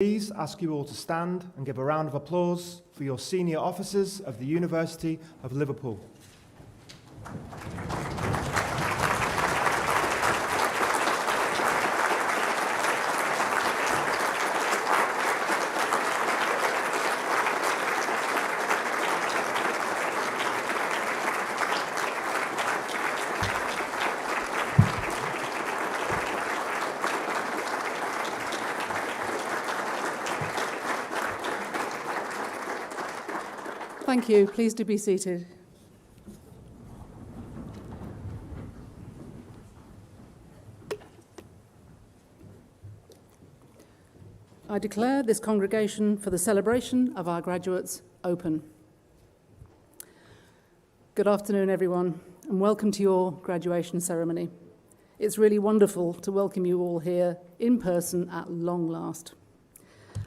Please ask you all to stand and give a round of applause for your senior officers of the University of Liverpool. Thank you. Please do be seated. I declare this congregation for the celebration of our graduates open. Good afternoon, everyone, and welcome to your graduation ceremony. It's really wonderful to welcome you all here in person at long last.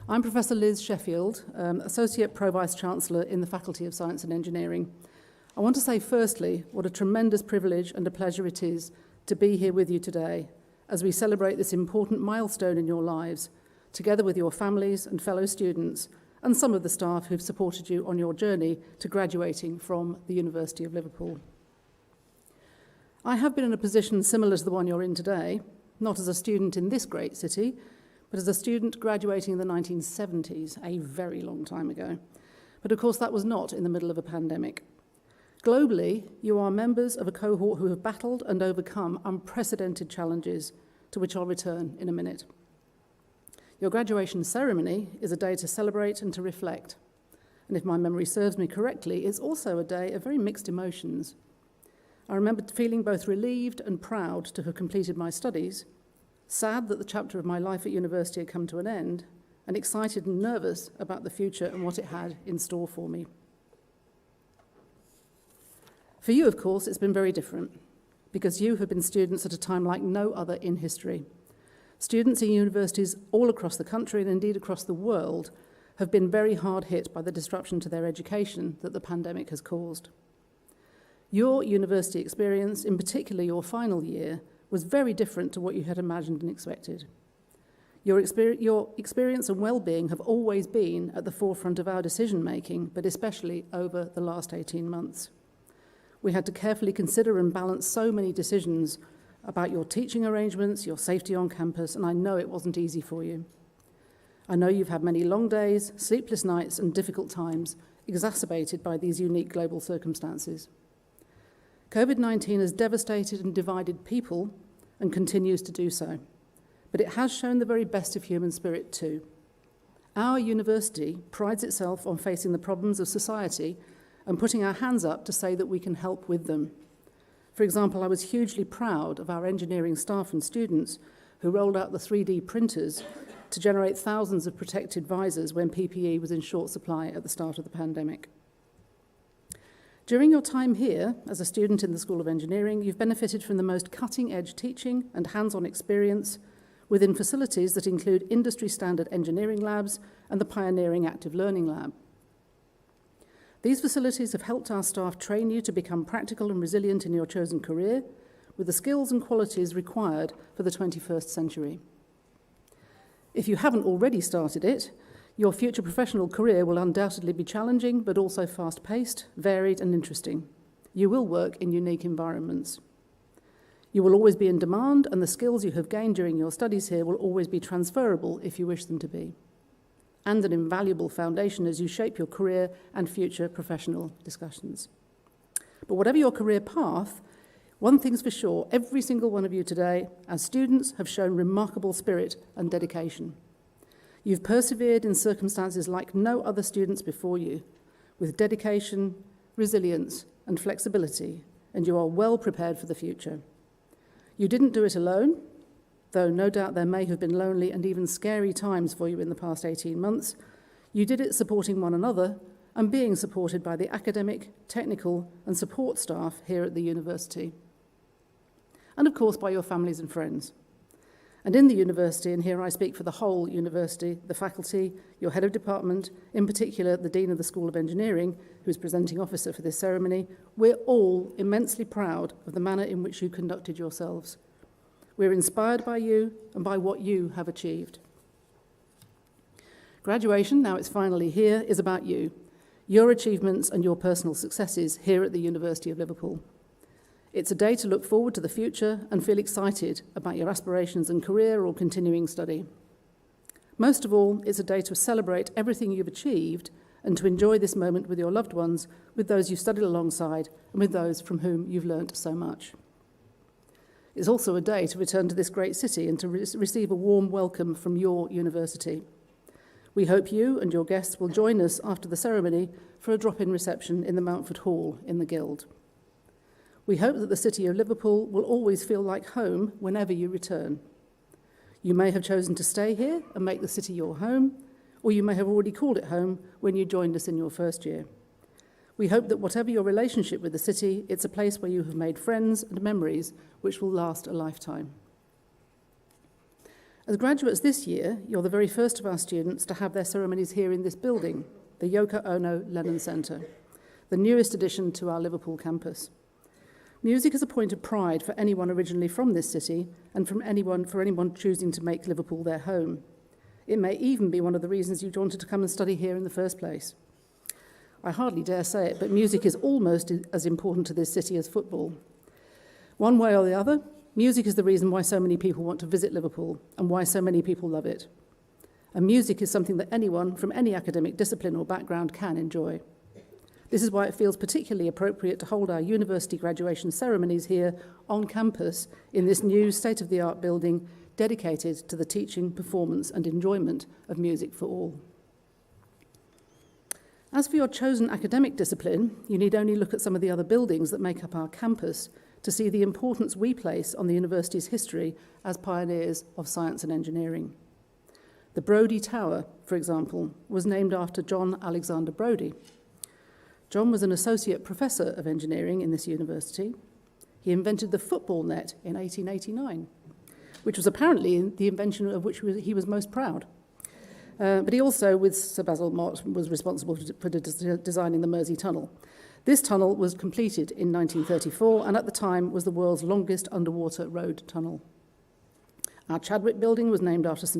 I'm Professor Liz Sheffield, Associate Pro-Vice-Chancellor in the Faculty of Science and Engineering. I want to say firstly what a tremendous privilege and a pleasure it is to be here with you today as we celebrate this important milestone in your lives, together with your families and fellow students and some of the staff who've supported you on your journey to graduating from the University of Liverpool. I have been in a position similar to the one you're in today, not as a student in this great city, but as a student graduating in the 1970s, a very long time ago. But of course, that was not in the middle of a pandemic. Globally, you are members of a cohort who have battled and overcome unprecedented challenges, to which I'll return in a minute. Your graduation ceremony is a day to celebrate and to reflect. And if my memory serves me correctly, it's also a day of very mixed emotions. I remember feeling both relieved and proud to have completed my studies, sad that the chapter of my life at university had come to an end, and excited and nervous about the future and what it had in store for me. For you, of course, it's been very different, because you have been students at a time like no other in history. Students in universities all across the country, and indeed across the world, have been very hard hit by the disruption to their education that the pandemic has caused. Your university experience, in particular your final year, was very different to what you had imagined and expected. Your experience and well-being have always been at the forefront of our decision-making, but especially over the last 18 months. We had to carefully consider and balance so many decisions about your teaching arrangements, your safety on campus, and I know it wasn't easy for you. I know you've had many long days, sleepless nights, and difficult times, exacerbated by these unique global circumstances. COVID-19 has devastated and divided people and continues to do so, but it has shown the very best of human spirit too. Our university prides itself on facing the problems of society and putting our hands up to say that we can help with them. For example, I was hugely proud of our engineering staff and students who rolled out the 3D printers to generate thousands of protected visors when PPE was in short supply at the start of the pandemic. During your time here, as a student in the School of Engineering, you've benefited from the most cutting-edge teaching and hands-on experience within facilities that include industry-standard engineering labs and the pioneering Active Learning Lab. These facilities have helped our staff train you to become practical and resilient in your chosen career with the skills and qualities required for the 21st century. If you haven't already started it, your future professional career will undoubtedly be challenging, but also fast-paced, varied and interesting. You will work in unique environments. You will always be in demand, and the skills you have gained during your studies here will always be transferable if you wish them to be, and an invaluable foundation as you shape your career and future professional discussions. But whatever your career path, one thing's for sure, every single one of you today, as students, have shown remarkable spirit and dedication. You've persevered in circumstances like no other students before you, with dedication, resilience, and flexibility, and you are well prepared for the future. You didn't do it alone, though no doubt there may have been lonely and even scary times for you in the past 18 months. You did it supporting one another and being supported by the academic, technical, and support staff here at the university. And of course by your families and friends. And in the university, and here I speak for the whole university, the faculty, your head of department, in particular the Dean of the School of Engineering, who's presenting officer for this ceremony, we're all immensely proud of the manner in which you conducted yourselves. We're inspired by you and by what you have achieved. Graduation, now it's finally here, is about you, your achievements and your personal successes here at the University of Liverpool. It's a day to look forward to the future and feel excited about your aspirations and career or continuing study. Most of all, it's a day to celebrate everything you've achieved and to enjoy this moment with your loved ones, with those you've studied alongside, and with those from whom you've learnt so much. It's also a day to return to this great city and to receive a warm welcome from your university. We hope you and your guests will join us after the ceremony for a drop-in reception in the Mountford Hall in the Guild. We hope that the city of Liverpool will always feel like home whenever you return. You may have chosen to stay here and make the city your home, or you may have already called it home when you joined us in your first year. We hope that whatever your relationship with the city, it's a place where you have made friends and memories which will last a lifetime. As graduates this year, you're the very first of our students to have their ceremonies here in this building, the Yoko Ono Lennon Centre, the newest addition to our Liverpool campus. Music is a point of pride for anyone originally from this city and for anyone choosing to make Liverpool their home. It may even be one of the reasons you wanted to come and study here in the first place. I hardly dare say it, but music is almost as important to this city as football. One way or the other, music is the reason why so many people want to visit Liverpool and why so many people love it. And music is something that anyone from any academic discipline or background can enjoy. This is why it feels particularly appropriate to hold our university graduation ceremonies here on campus in this new state-of-the-art building dedicated to the teaching, performance and enjoyment of music for all. As for your chosen academic discipline, you need only look at some of the other buildings that make up our campus to see the importance we place on the university's history as pioneers of science and engineering. The Brodie Tower, for example, was named after John Alexander Brodie. John was an associate professor of engineering in this university. He invented the football net in 1889, which was apparently the invention of which he was most proud. But he also, with Sir Basil Mott, was responsible for designing the Mersey Tunnel. This tunnel was completed in 1934 and at the time was the world's longest underwater road tunnel. Our Chadwick building was named after Sir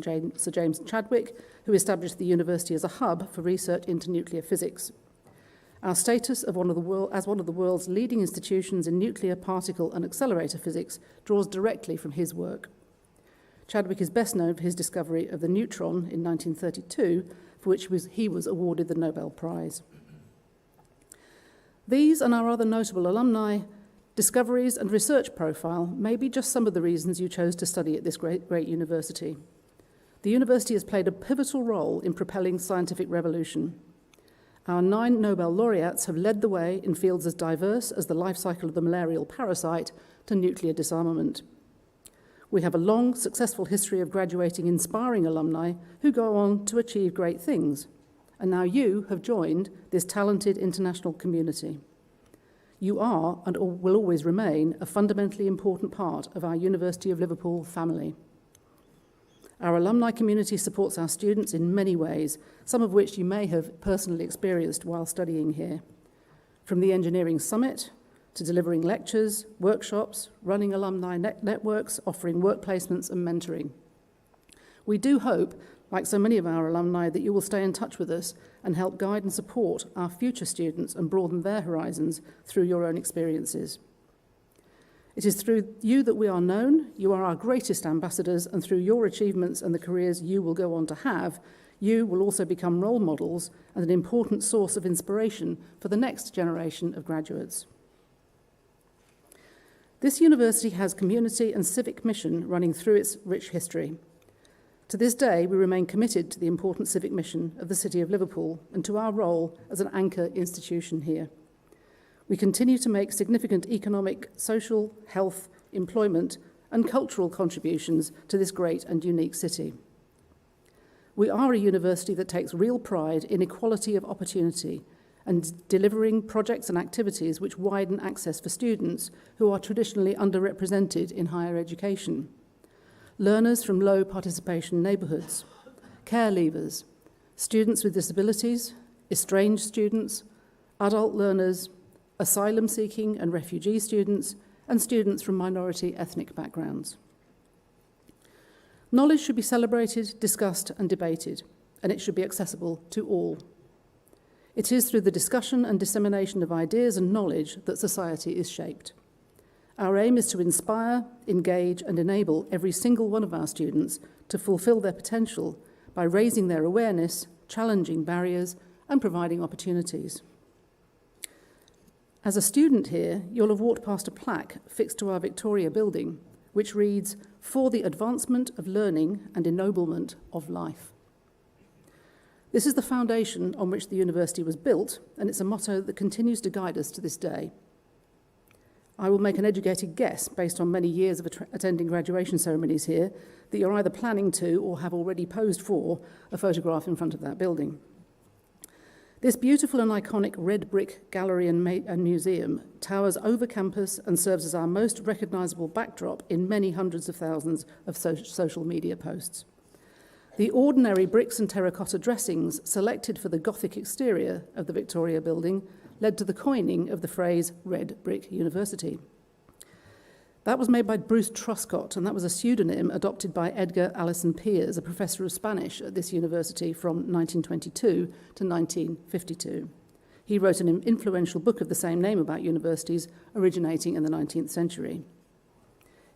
James Chadwick, who established the university as a hub for research into nuclear physics. Our status as one of the world's leading institutions in nuclear, particle and accelerator physics draws directly from his work. Chadwick is best known for his discovery of the neutron in 1932, for which he was awarded the Nobel Prize. These and our other notable alumni, discoveries and research profile may be just some of the reasons you chose to study at this great university. The university has played a pivotal role in propelling scientific revolution. Our 9 Nobel laureates have led the way in fields as diverse as the life cycle of the malarial parasite to nuclear disarmament. We have a long, successful history of graduating inspiring alumni who go on to achieve great things. And now you have joined this talented international community. You are, and will always remain, a fundamentally important part of our University of Liverpool family. Our alumni community supports our students in many ways, some of which you may have personally experienced while studying here. From the Engineering Summit, to delivering lectures, workshops, running alumni networks, offering work placements and mentoring. We do hope, like so many of our alumni, that you will stay in touch with us and help guide and support our future students and broaden their horizons through your own experiences. It is through you that we are known. You are our greatest ambassadors, and through your achievements and the careers you will go on to have, you will also become role models and an important source of inspiration for the next generation of graduates. This university has community and civic mission running through its rich history. To this day, we remain committed to the important civic mission of the City of Liverpool and to our role as an anchor institution here. We continue to make significant economic, social, health, employment, and cultural contributions to this great and unique city. We are a university that takes real pride in equality of opportunity and delivering projects and activities which widen access for students who are traditionally underrepresented in higher education. Learners from low participation neighbourhoods, care leavers, students with disabilities, estranged students, adult learners, asylum-seeking and refugee students, and students from minority ethnic backgrounds. Knowledge should be celebrated, discussed and debated, and it should be accessible to all. It is through the discussion and dissemination of ideas and knowledge that society is shaped. Our aim is to inspire, engage, and enable every single one of our students to fulfil their potential by raising their awareness, challenging barriers, and providing opportunities. As a student here, you'll have walked past a plaque fixed to our Victoria building, which reads, "For the advancement of learning and ennoblement of life." This is the foundation on which the university was built, and it's a motto that continues to guide us to this day. I will make an educated guess, based on many years of attending graduation ceremonies here, that you're either planning to or have already posed for a photograph in front of that building. This beautiful and iconic red brick gallery and museum towers over campus and serves as our most recognisable backdrop in many hundreds of thousands of social media posts. The ordinary bricks and terracotta dressings selected for the Gothic exterior of the Victoria building led to the coining of the phrase Red Brick University. That was made by Bruce Truscott, and that was a pseudonym adopted by Edgar Alison Peers, a professor of Spanish at this university from 1922 to 1952. He wrote an influential book of the same name about universities originating in the 19th century.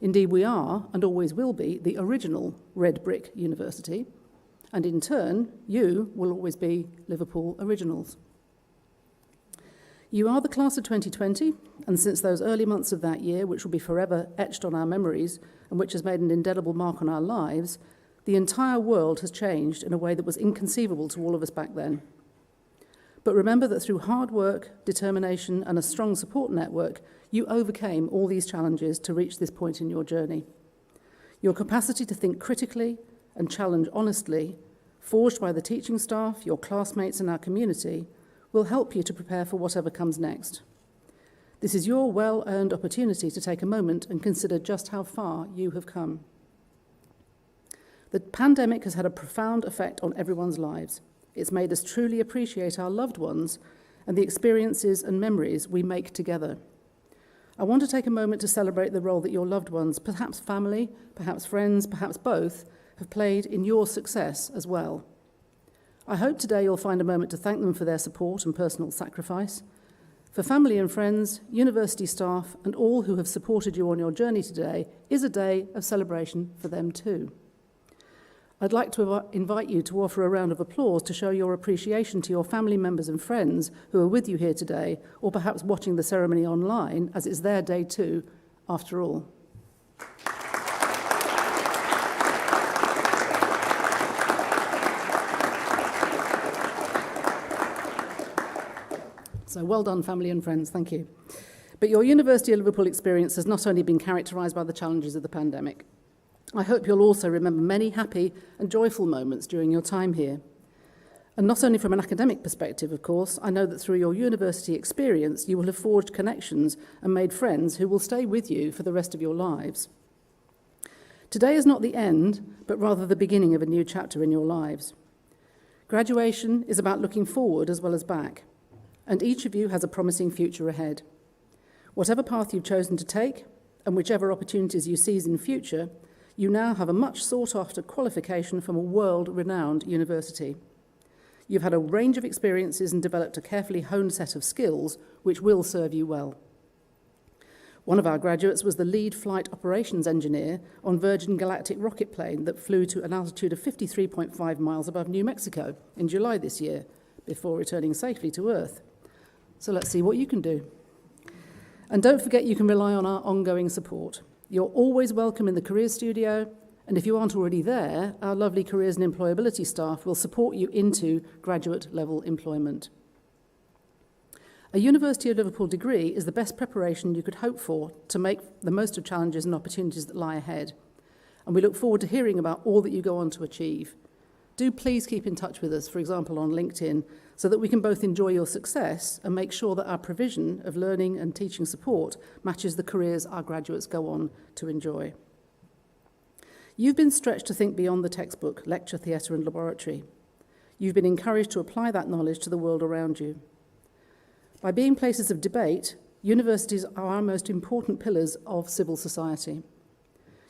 Indeed, we are, and always will be, the original Red Brick University, and in turn, you will always be Liverpool originals. You are the class of 2020, and since those early months of that year, which will be forever etched on our memories and which has made an indelible mark on our lives, the entire world has changed in a way that was inconceivable to all of us back then. But remember that through hard work, determination, and a strong support network, you overcame all these challenges to reach this point in your journey. Your capacity to think critically and challenge honestly, forged by the teaching staff, your classmates, and our community, will help you to prepare for whatever comes next. This is your well-earned opportunity to take a moment and consider just how far you have come. The pandemic has had a profound effect on everyone's lives. It's made us truly appreciate our loved ones and the experiences and memories we make together. I want to take a moment to celebrate the role that your loved ones, perhaps family, perhaps friends, perhaps both, have played in your success as well. I hope today you'll find a moment to thank them for their support and personal sacrifice. For family and friends, university staff, and all who have supported you on your journey today is a day of celebration for them too. I'd like to invite you to offer a round of applause to show your appreciation to your family members and friends who are with you here today, or perhaps watching the ceremony online, as it's their day too, after all. So well done, family and friends, thank you. But your University of Liverpool experience has not only been characterised by the challenges of the pandemic. I hope you'll also remember many happy and joyful moments during your time here. And not only from an academic perspective, of course, I know that through your university experience, you will have forged connections and made friends who will stay with you for the rest of your lives. Today is not the end, but rather the beginning of a new chapter in your lives. Graduation is about looking forward as well as back, and each of you has a promising future ahead. Whatever path you've chosen to take, and whichever opportunities you seize in future, you now have a much sought-after qualification from a world-renowned university. You've had a range of experiences and developed a carefully honed set of skills which will serve you well. One of our graduates was the lead flight operations engineer on Virgin Galactic rocket plane that flew to an altitude of 53.5 miles above New Mexico in July this year, before returning safely to Earth. So let's see what you can do. And don't forget you can rely on our ongoing support. You're always welcome in the Careers Studio, and if you aren't already there, our lovely Careers and Employability staff will support you into graduate-level employment. A University of Liverpool degree is the best preparation you could hope for to make the most of challenges and opportunities that lie ahead. And we look forward to hearing about all that you go on to achieve. Do please keep in touch with us, for example, on LinkedIn, so that we can both enjoy your success and make sure that our provision of learning and teaching support matches the careers our graduates go on to enjoy. You've been stretched to think beyond the textbook, lecture, theatre and laboratory. You've been encouraged to apply that knowledge to the world around you. By being places of debate, universities are our most important pillars of civil society.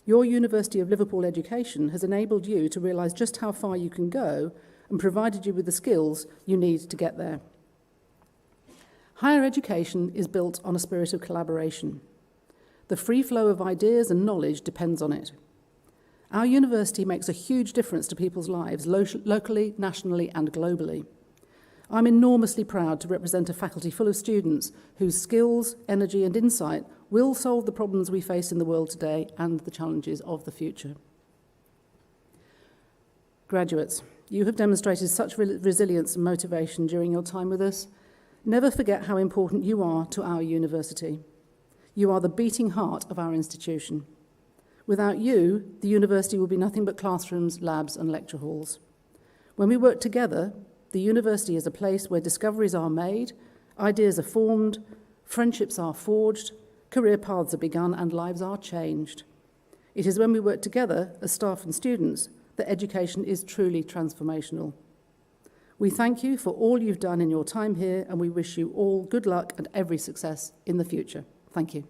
Your University of Liverpool education has enabled you to realise just how far you can go and provided you with the skills you need to get there. Higher education is built on a spirit of collaboration. The free flow of ideas and knowledge depends on it. Our university makes a huge difference to people's lives, locally, nationally, and globally. I'm enormously proud to represent a faculty full of students whose skills, energy, and insight will solve the problems we face in the world today and the challenges of the future. Graduates, you have demonstrated such resilience and motivation during your time with us. Never forget how important you are to our university. You are the beating heart of our institution. Without you, the university will be nothing but classrooms, labs, and lecture halls. When we work together, the university is a place where discoveries are made, ideas are formed, friendships are forged, career paths are begun, and lives are changed. It is when we work together as staff and students that education is truly transformational. We thank you for all you've done in your time here, and we wish you all good luck and every success in the future. Thank you.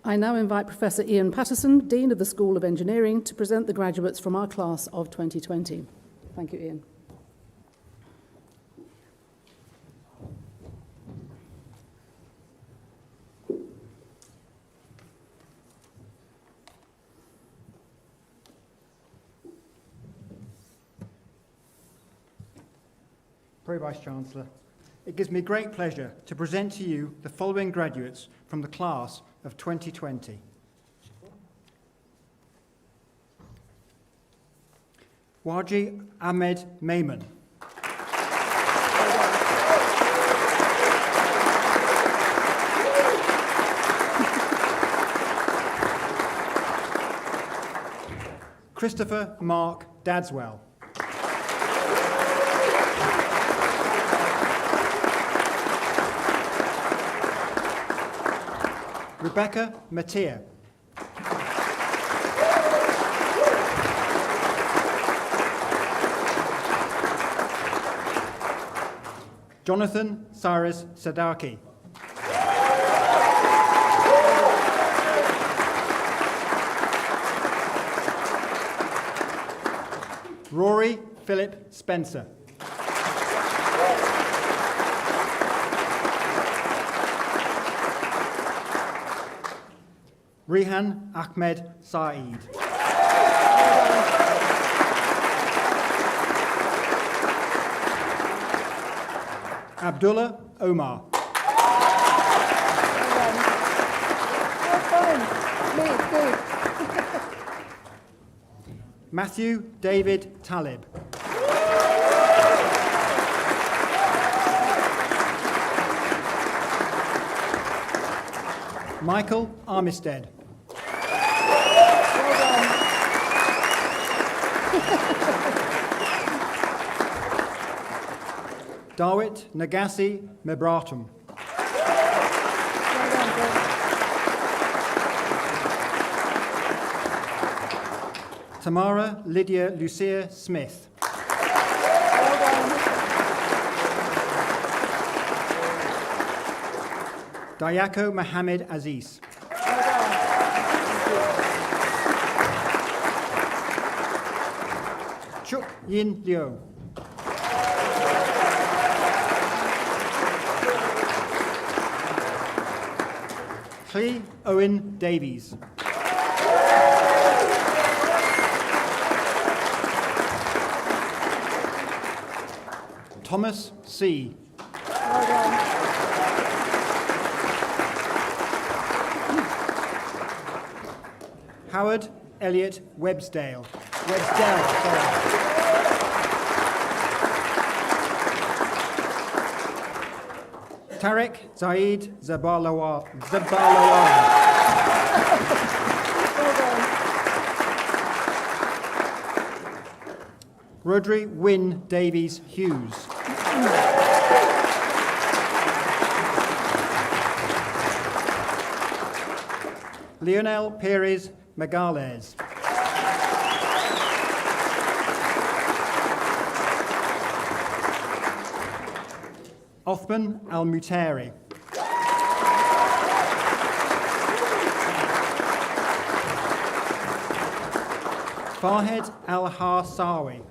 I now invite Professor Ian Patterson, Dean of the School of Engineering, to present the graduates from our class of 2020. Thank you, Ian. Pro-Vice-Chancellor, it gives me great pleasure to present to you the following graduates from the class of 2020. Waji Ahmed Mayman. Christopher Mark Dadswell. Rebecca Mattia. Jonathan Cyrus Sadaki. Rory Philip Spencer. Rehan Ahmed Saeed. Abdullah Omar. Matthew David Talib. Michael Armistead. Dawit Nagasi Mebratum. Tamara Lydia Lucia Smith. Dayako Mohammed Aziz. Chuk Yin Liu. Clee Owen Davies. Thomas C. Howard Elliott Websdale. Tarek Zaid Zabalawan. Rodri Wynne Davies Hughes. Lionel Perez Megales. Othman Al-Mutari. Farhed Al-Harsawi.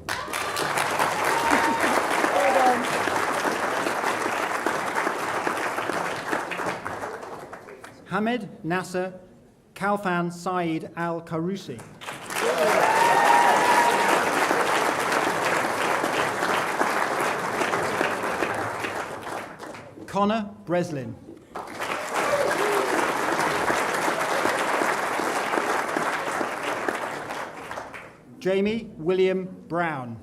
Hamid Nasser Kalfan Saeed Al-Karusi. Connor Breslin. Jamie William Brown.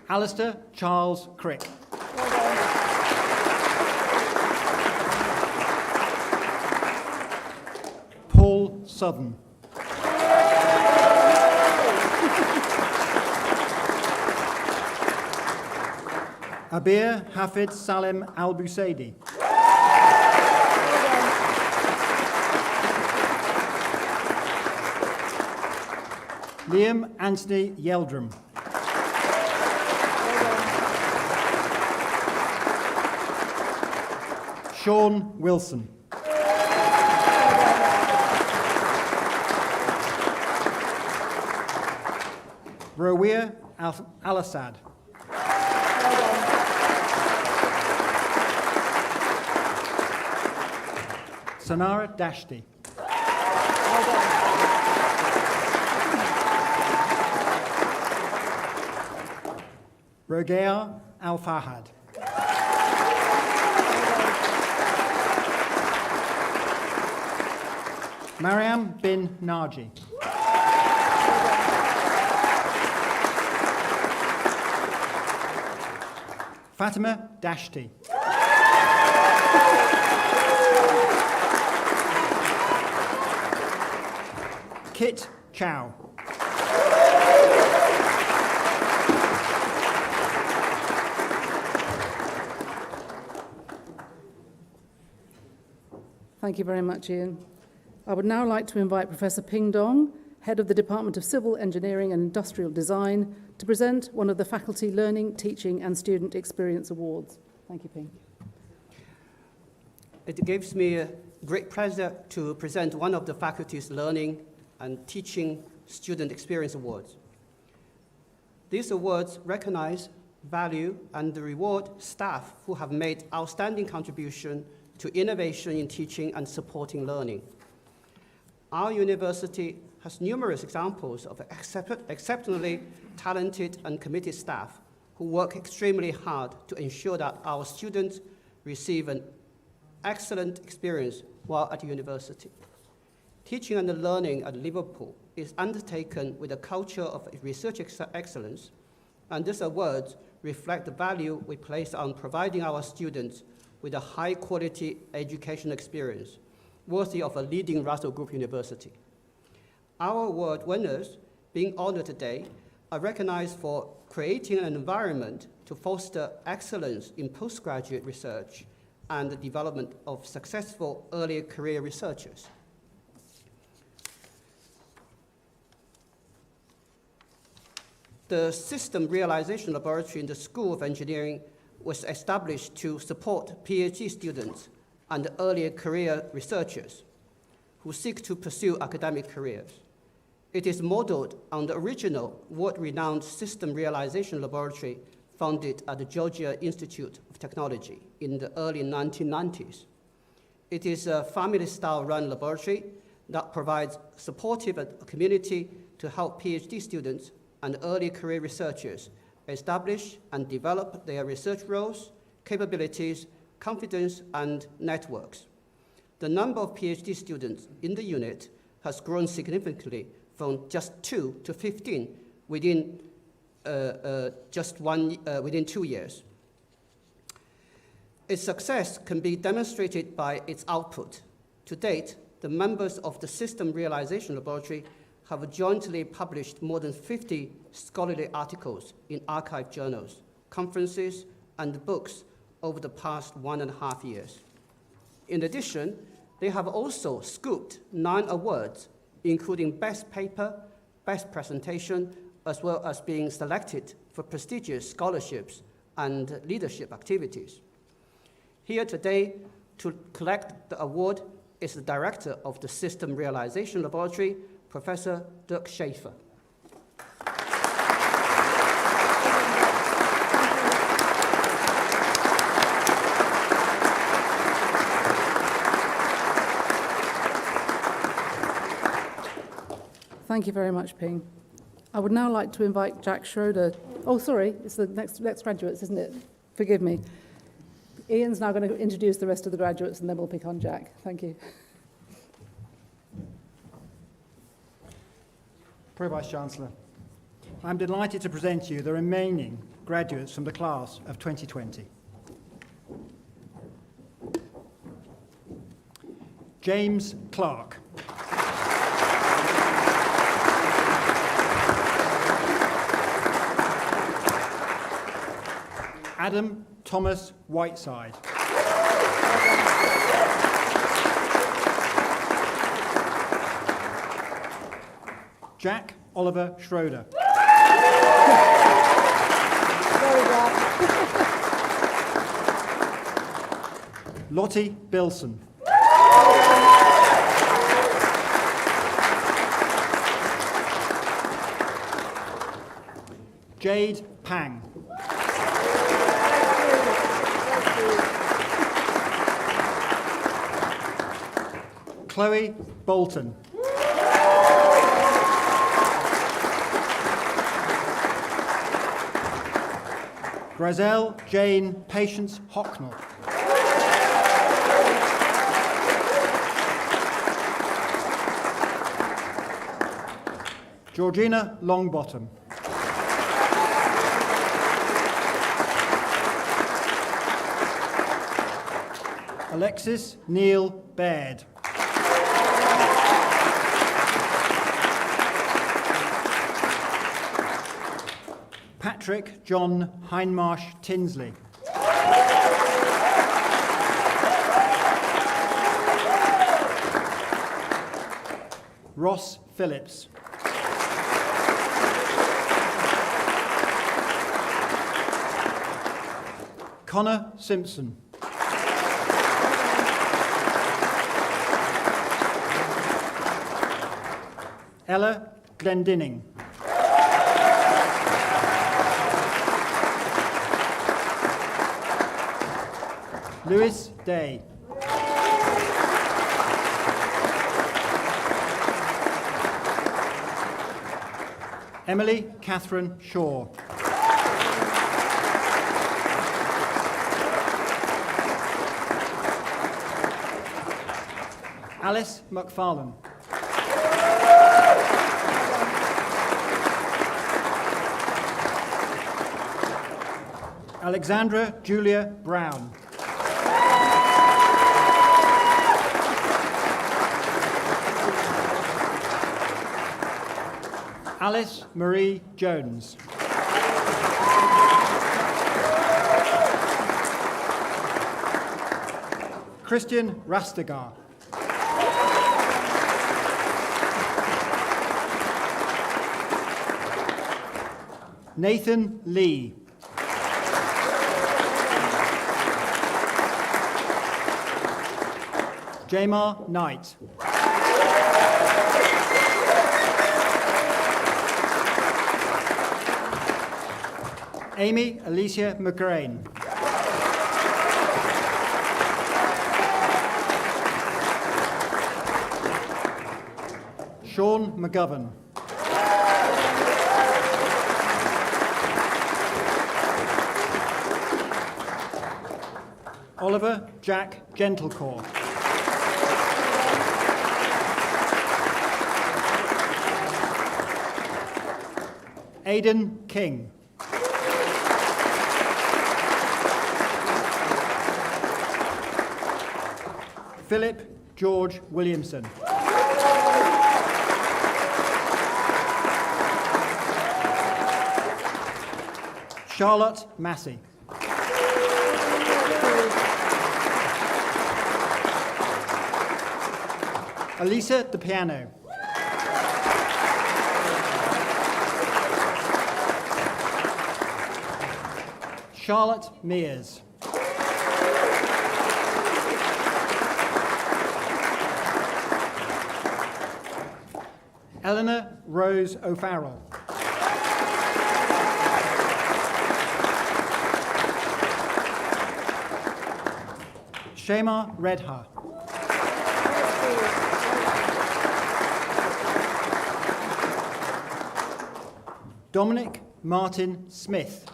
Alistair Charles Crick. Paul Southern. Abir Hafid Salim Al-Busaidi. Liam Anthony Yeldrum. Sean Wilson. Rawia Al-Assad. Sanara Dashti. Rogair Al-Fahad. Mariam bin Naji. Fatima Dashti. Kit Chow. Thank you very much, Ian. I would now like to invite Professor Ping Dong, Head of the Department of Civil Engineering and Industrial Design, to present one of the Faculty Learning, Teaching and Student Experience Awards. Thank you, Ping. It gives me a great pleasure to present one of the faculty's Learning and Teaching Student Experience Awards. These awards recognize, value, and reward staff who have made outstanding contribution to innovation in teaching and supporting learning. Our university has numerous examples of exceptionally talented and committed staff who work extremely hard to ensure that our students receive an excellent experience while at university. Teaching and learning at Liverpool is undertaken with a culture of research excellence, and these awards reflect the value we place on providing our students with a high-quality education experience worthy of a leading Russell Group university. Our award winners being honored today are recognized for creating an environment to foster excellence in postgraduate research and the development of successful early career researchers. The System Realization Laboratory in the School of Engineering was established to support PhD students and early career researchers who seek to pursue academic careers. It is modeled on the original world-renowned System Realization Laboratory founded at the Georgia Institute of Technology in the early 1990s. It is a family-style run laboratory that provides supportive community to help PhD students and early career researchers establish and develop their research roles, capabilities, confidence, and networks. The number of PhD students in the unit has grown significantly from just 2 to 15 within within 2 years. Its success can be demonstrated by its output. To date, the members of the System Realization Laboratory have jointly published more than 50 scholarly articles in archive journals, conferences, and books over the past 1.5 years. In addition, they have also scooped 9 awards, including Best Paper, Best Presentation, as well as being selected for prestigious scholarships and leadership activities. Here today, to collect the award is the Director of the System Realization Laboratory, Professor Dirk Schaefer. Thank you very much, Ping. I would now like to invite Jack Schroeder. Oh, sorry, it's the next graduates, isn't it? Forgive me. Ian's now going to introduce the rest of the graduates, and then we'll pick on Jack. Thank you. Pro Vice-Chancellor, I'm delighted to present you the remaining graduates from the class of 2020. James Clark. Adam Thomas Whiteside. Jack Oliver Schroeder. Lottie Bilson. Jade Pang. Chloe Bolton. Grazelle Jane Patience Hocknell. Georgina Longbottom. Alexis Neil Baird. Patrick John Hindmarsh Tinsley. Ross Phillips. Connor Simpson. Ella Glendinning. Lewis Day. Emily Catherine Shaw. Alice McFarlane. Alexandra Julia Brown. Alice Marie Jones. Christian Rastegar. Nathan Lee. Jamar Knight. Amy Alicia McGrain. Sean McGovern. Oliver Jack Gentlecore. Aidan King. Philip George Williamson. Charlotte Massey. Elisa De Piano. Charlotte Mears. Eleanor Rose O'Farrell. Shema Redha. Dominic Martin Smith.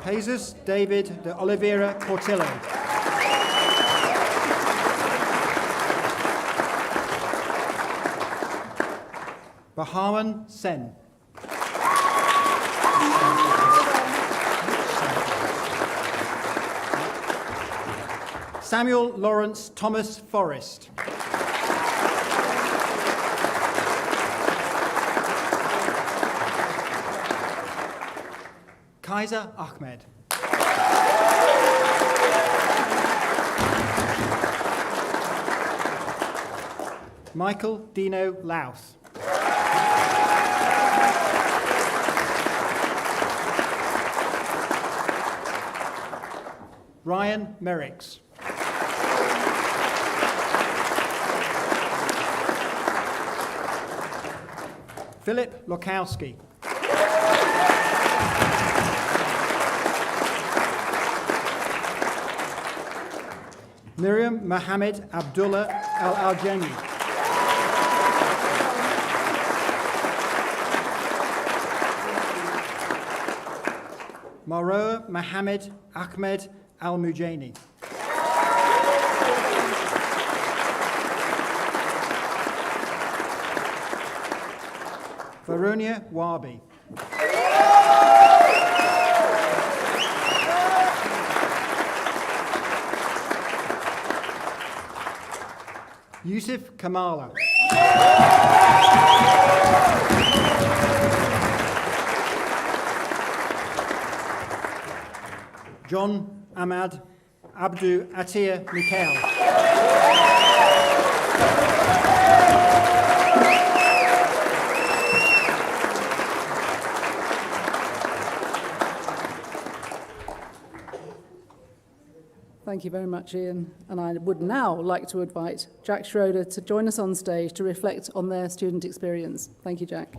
Jesus David de Oliveira Portillo. Bahaman Sen. Samuel Lawrence Thomas Forrest. Kaiser Ahmed. Michael Dino Louth. Ryan Merricks. Philip Lokowski. Miriam Mohammed Abdullah Al-Aljani. Maroa Mohammed Ahmed Al-Mujaini. Varonia Wabi. Yusuf Kamala. John Ahmad Abdu Atia Mikhail. Thank you very much, Ian. And I would now like to invite Jack Schroeder to join us on stage to reflect on their student experience. Thank you, Jack.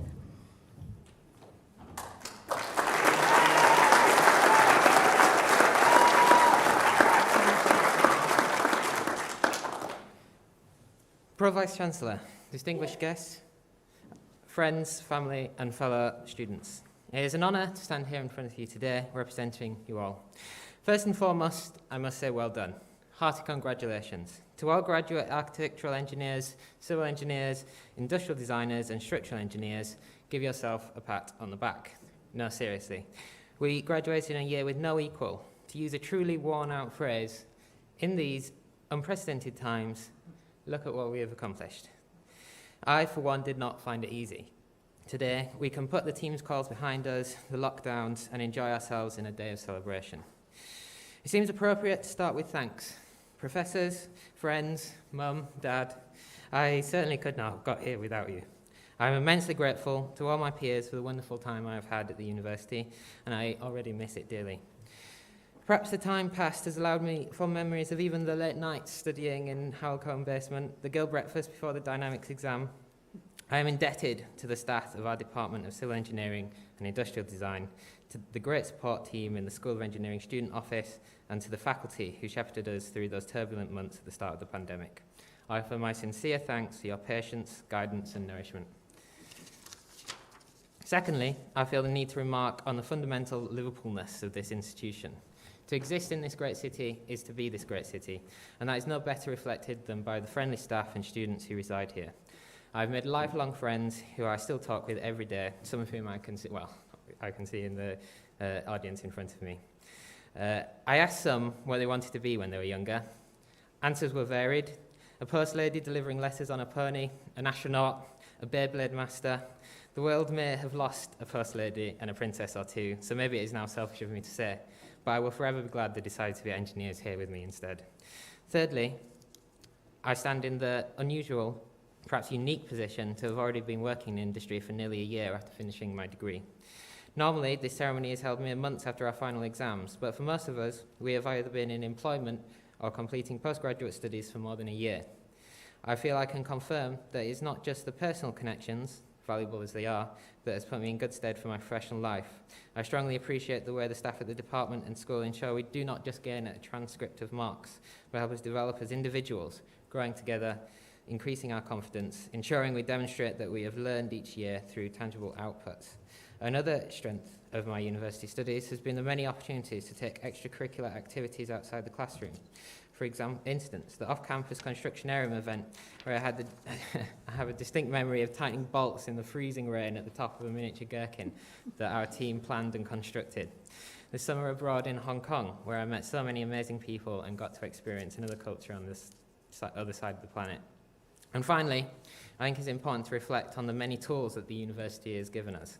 Pro-Vice-Chancellor, distinguished guests, friends, family and fellow students. It is an honour to stand here in front of you today representing you all. First and foremost, I must say well done. Hearty congratulations to all graduate architectural engineers, civil engineers, industrial designers and structural engineers. Give yourself a pat on the back. No, seriously. We graduated in a year with no equal. To use a truly worn-out phrase, in these unprecedented times, look at what we have accomplished. I, for one, did not find it easy. Today, we can put the Teams calls behind us, the lockdowns, and enjoy ourselves in a day of celebration. It seems appropriate to start with thanks. Professors, friends, mum, dad, I certainly could not have got here without you. I'm immensely grateful to all my peers for the wonderful time I have had at the university, and I already miss it dearly. Perhaps the time past has allowed me fond memories of even the late nights studying in Howelcombe basement, the Gill breakfast before the dynamics exam. I am indebted to the staff of our Department of Civil Engineering and Industrial Design, to the great support team in the School of Engineering Student Office, and to the faculty who shepherded us through those turbulent months at the start of the pandemic. I offer my sincere thanks for your patience, guidance and nourishment. Secondly, I feel the need to remark on the fundamental Liverpoolness of this institution. To exist in this great city is to be this great city, and that is no better reflected than by the friendly staff and students who reside here. I've made lifelong friends who I still talk with every day, some of whom I can see in the audience in front of me. I asked some what they wanted to be when they were younger. Answers were varied. A post lady delivering letters on a pony, an astronaut, a Beyblade master. The world may have lost a post lady and a princess or two, so maybe it is now selfish of me to say, but I will forever be glad they decided to be engineers here with me instead. Thirdly, I stand in the unusual, perhaps unique position to have already been working in industry for nearly a year after finishing my degree. Normally, this ceremony is held mere months after our final exams, but for most of us, we have either been in employment or completing postgraduate studies for more than a year. I feel I can confirm that it's not just the personal connections, valuable as they are, that has put me in good stead for my professional life. I strongly appreciate the way the staff at the department and school ensure we do not just gain a transcript of marks, but help us develop as individuals, growing together, increasing our confidence, ensuring we demonstrate that we have learned each year through tangible outputs. Another strength of my university studies has been the many opportunities to take extracurricular activities outside the classroom. For instance, the off-campus construction area event, where I have a distinct memory of tightening bolts in the freezing rain at the top of a miniature gherkin that our team planned and constructed. The summer abroad in Hong Kong, where I met so many amazing people and got to experience another culture on this other side of the planet. And finally, I think it's important to reflect on the many tools that the university has given us.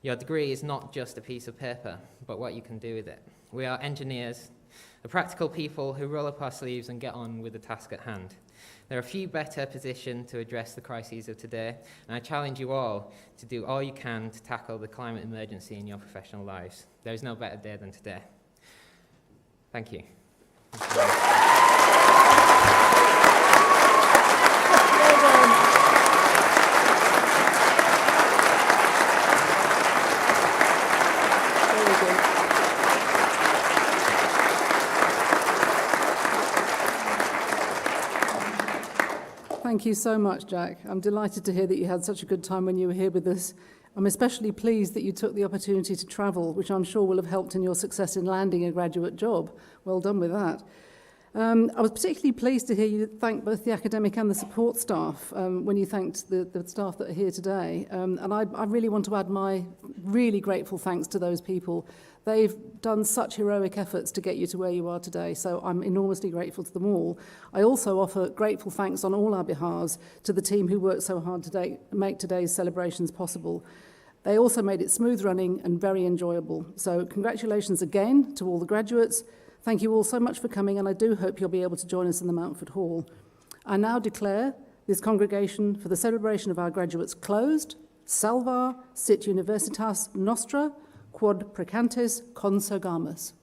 Your degree is not just a piece of paper, but what you can do with it. We are engineers, the practical people who roll up our sleeves and get on with the task at hand. There are few better positioned to address the crises of today, and I challenge you all to do all you can to tackle the climate emergency in your professional lives. There is no better day than today. Thank you. Thank you so much, Jack. I'm delighted to hear that you had such a good time when you were here with us. I'm especially pleased that you took the opportunity to travel, which I'm sure will have helped in your success in landing a graduate job. Well done with that. I was particularly pleased to hear you thank both the academic and the support staff when you thanked the staff that are here today. And I really want to add my really grateful thanks to those people. They've done such heroic efforts to get you to where you are today, so I'm enormously grateful to them all. I also offer grateful thanks on all our behalves to the team who worked so hard to make today's celebrations possible. They also made it smooth running and very enjoyable. So congratulations again to all the graduates. Thank you all so much for coming, and I do hope you'll be able to join us in the Mountford Hall. I now declare this congregation for the celebration of our graduates closed. Salvar sit universitas nostra, quod precantes consurgamus.